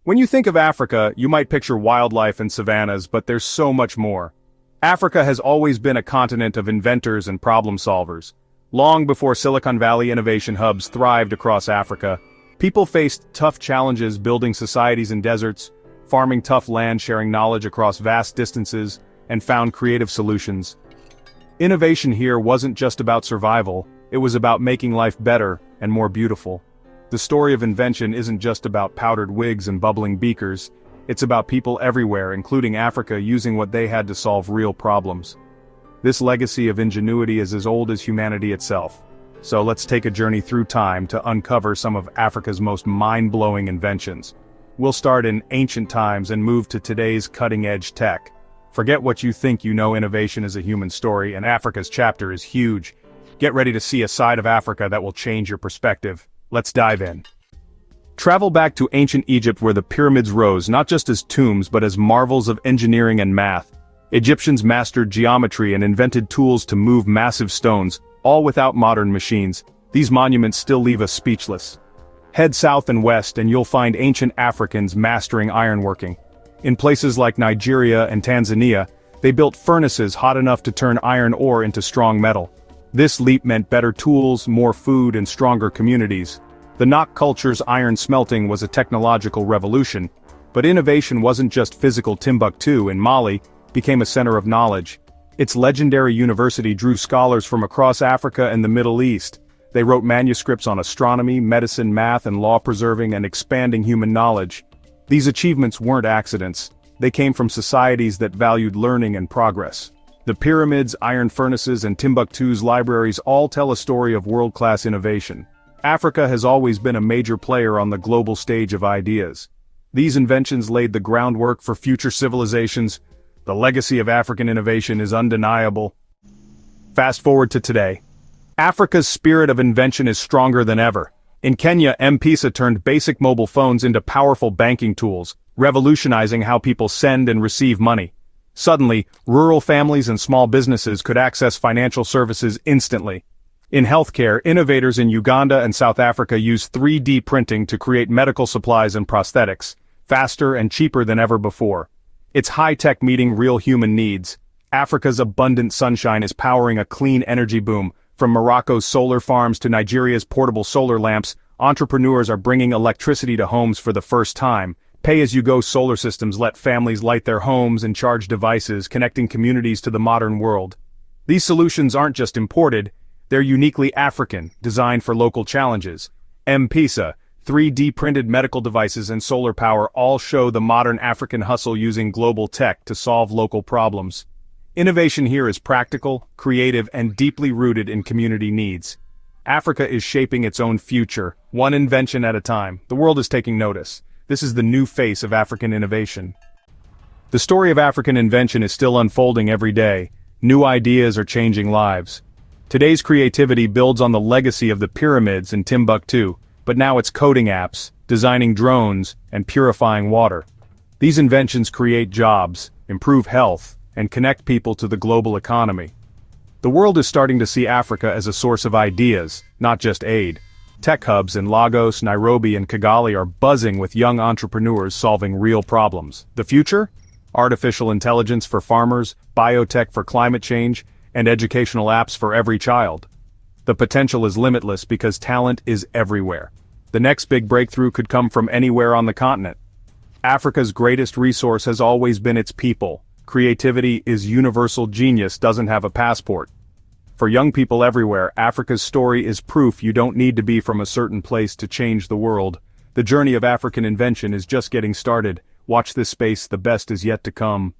When you think of Africa, you might picture wildlife and savannas, but there's so much more. Africa has always been a continent of inventors and problem solvers. Long before Silicon Valley innovation hubs thrived across Africa, people faced tough challenges building societies in deserts, farming tough land, sharing knowledge across vast distances, and found creative solutions. Innovation here wasn't just about survival, it was about making life better and more beautiful. The story of invention isn't just about powdered wigs and bubbling beakers, it's about people everywhere, including Africa, using what they had to solve real problems. This legacy of ingenuity is as old as humanity itself. So let's take a journey through time to uncover some of Africa's most mind-blowing inventions. We'll start in ancient times and move to today's cutting-edge tech. Forget what you think you know, innovation is a human story, and Africa's chapter is huge. Get ready to see a side of Africa that will change your perspective. Let's dive in. Travel back to ancient Egypt, where the pyramids rose not just as tombs but as marvels of engineering and math. Egyptians mastered geometry and invented tools to move massive stones, all without modern machines. These monuments still leave us speechless. Head south and west and you'll find ancient Africans mastering ironworking. In places like Nigeria and Tanzania, they built furnaces hot enough to turn iron ore into strong metal. This leap meant better tools, more food, and stronger communities. The Nok culture's iron smelting was a technological revolution, but innovation wasn't just physical. Timbuktu, in Mali, became a center of knowledge. Its legendary university drew scholars from across Africa and the Middle East. They wrote manuscripts on astronomy, medicine, math, and law, preserving and expanding human knowledge. These achievements weren't accidents. They came from societies that valued learning and progress. The pyramids, iron furnaces, and Timbuktu's libraries all tell a story of world-class innovation. Africa has always been a major player on the global stage of ideas. These inventions laid the groundwork for future civilizations. The legacy of African innovation is undeniable. Fast forward to today. Africa's spirit of invention is stronger than ever. In Kenya, M-Pesa turned basic mobile phones into powerful banking tools, revolutionizing how people send and receive money. Suddenly, rural families and small businesses could access financial services instantly. In healthcare, innovators in Uganda and South Africa used 3D printing to create medical supplies and prosthetics, faster and cheaper than ever before. It's high-tech meeting real human needs. Africa's abundant sunshine is powering a clean energy boom. From Morocco's solar farms to Nigeria's portable solar lamps, entrepreneurs are bringing electricity to homes for the first time. Pay-as-you-go solar systems let families light their homes and charge devices, connecting communities to the modern world. These solutions aren't just imported, they're uniquely African, designed for local challenges. M-Pesa, 3D printed medical devices, and solar power all show the modern African hustle using global tech to solve local problems. Innovation here is practical, creative, and deeply rooted in community needs. Africa is shaping its own future, one invention at a time. The world is taking notice. This is the new face of African innovation. The story of African invention is still unfolding every day. New ideas are changing lives. Today's creativity builds on the legacy of the pyramids in Timbuktu, but now it's coding apps, designing drones, and purifying water. These inventions create jobs, improve health, and connect people to the global economy. The world is starting to see Africa as a source of ideas, not just aid. Tech hubs in Lagos, Nairobi, and Kigali are buzzing with young entrepreneurs solving real problems. The future? Artificial intelligence for farmers, biotech for climate change, and educational apps for every child. The potential is limitless because talent is everywhere. The next big breakthrough could come from anywhere on the continent. Africa's greatest resource has always been its people. Creativity is universal. Genius doesn't have a passport. For young people everywhere, Africa's story is proof you don't need to be from a certain place to change the world. The journey of African invention is just getting started. Watch this space, the best is yet to come.